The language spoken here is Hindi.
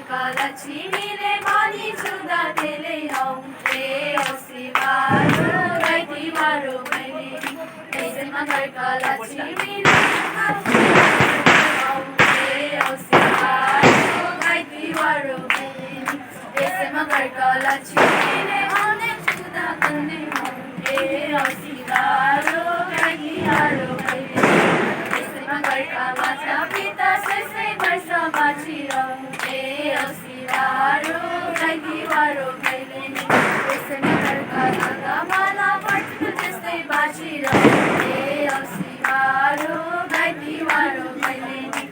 लक्ष्मीले मानी छुँदा तेलै हौ ए औँसीबारो गाइतीबारो भैलेनी त्यसैमा घरका लक्ष्मीले औँसीबारो गाइतीबारो भैलेनी त्यसैमा घरका लक्ष्मीले मानी छुँदा तेलै हौ ए औँसीबारो गाइतीबारो भैलेनी त्यसैमा घरका माता पिता सबै वर्ष बाँचिरहँ ए औँसीबारो गाइतीबारो भैलेनी त्यसैमा घरका ढाकामाला पठ्नु त्यस्तै बाँचिरहँ ए औँसीबारो गाइतीबारो भैलेनी